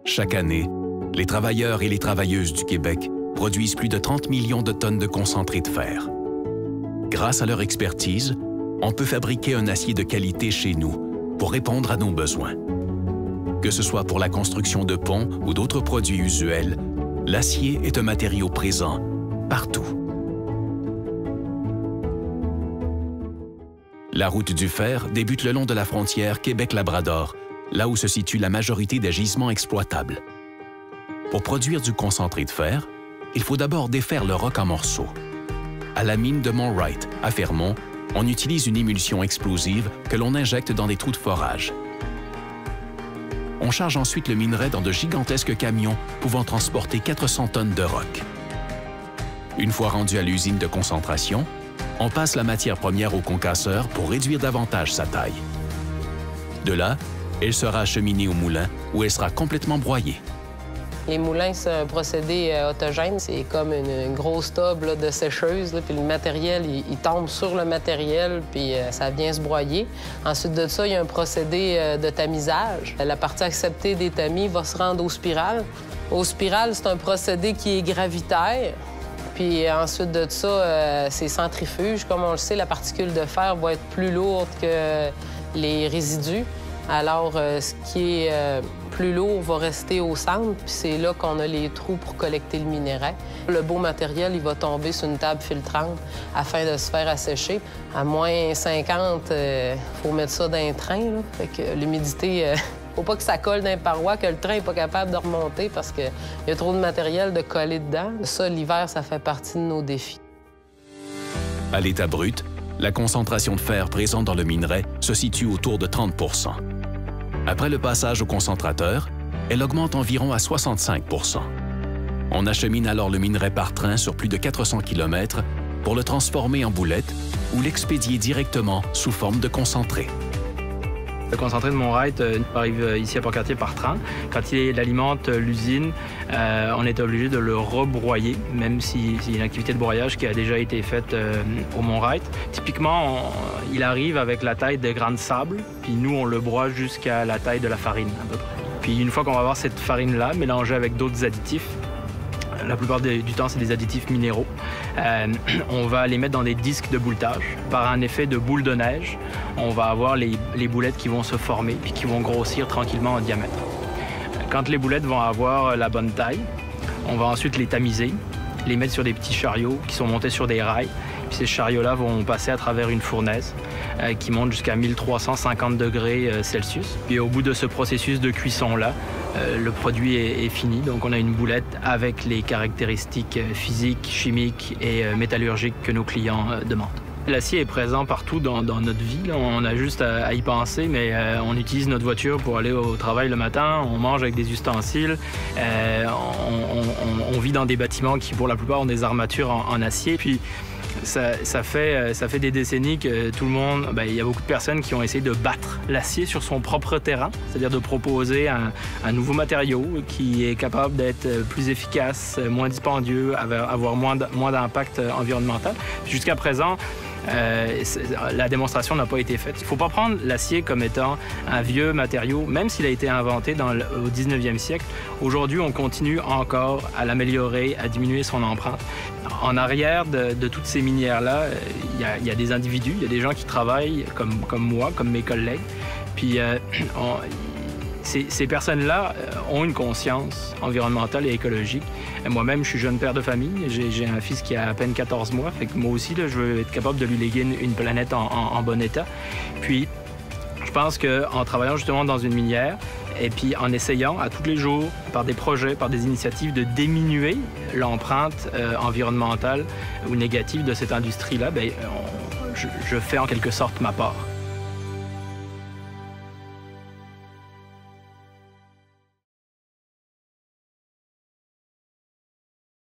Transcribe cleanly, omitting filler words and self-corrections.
Chaque année, les travailleurs et les travailleuses du Québec produisent plus de 30 millions de tonnes de concentré de fer. Grâce à leur expertise, on peut fabriquer un acier de qualité chez nous pour répondre à nos besoins. Que ce soit pour la construction de ponts ou d'autres produits usuels, l'acier est un matériau présent partout. La route du fer débute le long de la frontière Québec-Labrador, là où se situe la majorité des gisements exploitables. Pour produire du concentré de fer, il faut d'abord défaire le roc en morceaux. À la mine de Mont Wright, à Fermont, on utilise une émulsion explosive que l'on injecte dans des trous de forage. On charge ensuite le minerai dans de gigantesques camions pouvant transporter 400 tonnes de roc. Une fois rendu à l'usine de concentration, on passe la matière première au concasseur pour réduire davantage sa taille. De là, elle sera acheminée au moulin où elle sera complètement broyée. Les moulins, c'est un procédé autogène. C'est comme une grosse tube là, de sécheuse, là, puis le matériel, il tombe sur le matériel, puis ça vient se broyer. Ensuite de ça, il y a un procédé de tamisage. La partie acceptée des tamis va se rendre aux spirales. Aux spirales, c'est un procédé qui est gravitaire. Puis ensuite de ça, c'est centrifuge. Comme on le sait, la particule de fer va être plus lourde que les résidus. Alors, ce qui est plus lourd va rester au centre, puis c'est là qu'on a les trous pour collecter le minerai. Le beau matériel, il va tomber sur une table filtrante afin de se faire assécher. À moins 50, il faut mettre ça dans un train, là. Fait que l'humidité, faut pas que ça colle dans les parois, que le train n'est pas capable de remonter parce qu'il y a trop de matériel de coller dedans. Ça, l'hiver, ça fait partie de nos défis. À l'état brut, la concentration de fer présente dans le minerai se situe autour de 30 %. Après le passage au concentrateur, elle augmente environ à 65 %. On achemine alors le minerai par train sur plus de 400 km pour le transformer en boulettes ou l'expédier directement sous forme de concentré. Le concentré de Mont Wright arrive ici à Port-Cartier par train. Quand il alimente l'usine, on est obligé de le rebroyer, même s'il y a une activité de broyage qui a déjà été faite au Mont Wright. Typiquement, il arrive avec la taille des grains de sable, puis nous, on le broie jusqu'à la taille de la farine, à peu près. Puis une fois qu'on va avoir cette farine-là, mélangée avec d'autres additifs, la plupart du temps, c'est des additifs minéraux. On va les mettre dans des disques de bouletage. Par un effet de boule de neige, on va avoir les boulettes qui vont se former puis qui vont grossir tranquillement en diamètre. Quand les boulettes vont avoir la bonne taille, on va ensuite les tamiser, les mettre sur des petits chariots qui sont montés sur des rails. Puis ces chariots-là vont passer à travers une fournaise qui monte jusqu'à 1350 degrés Celsius. Puis au bout de ce processus de cuisson-là, le produit est fini. Donc on a une boulette avec les caractéristiques physiques, chimiques et métallurgiques que nos clients demandent. L'acier est présent partout dans notre vie. Là. On a juste à y penser, mais on utilise notre voiture pour aller au travail le matin, on mange avec des ustensiles, on vit dans des bâtiments qui, pour la plupart, ont des armatures en acier. Puis ça fait des décennies que tout le monde, il y a beaucoup de personnes qui ont essayé de battre l'acier sur son propre terrain, c'est-à-dire de proposer un nouveau matériau qui est capable d'être plus efficace, moins dispendieux, avoir moins d'impact environnemental. Jusqu'à présent, la démonstration n'a pas été faite. Il ne faut pas prendre l'acier comme étant un vieux matériau, même s'il a été inventé au 19e siècle. Aujourd'hui, on continue encore à l'améliorer, à diminuer son empreinte. En arrière de toutes ces minières-là, il y a des individus, il y a des gens qui travaillent comme moi, comme mes collègues. Puis ces personnes-là ont une conscience environnementale et écologique. Moi-même, je suis jeune père de famille. J'ai un fils qui a à peine 14 mois. Fait que moi aussi, là, je veux être capable de lui léguer une planète en bon état. Puis, je pense qu'en travaillant justement dans une minière, et puis en essayant à tous les jours, par des projets, par des initiatives, de diminuer l'empreinte environnementale ou négative de cette industrie-là, je fais en quelque sorte ma part.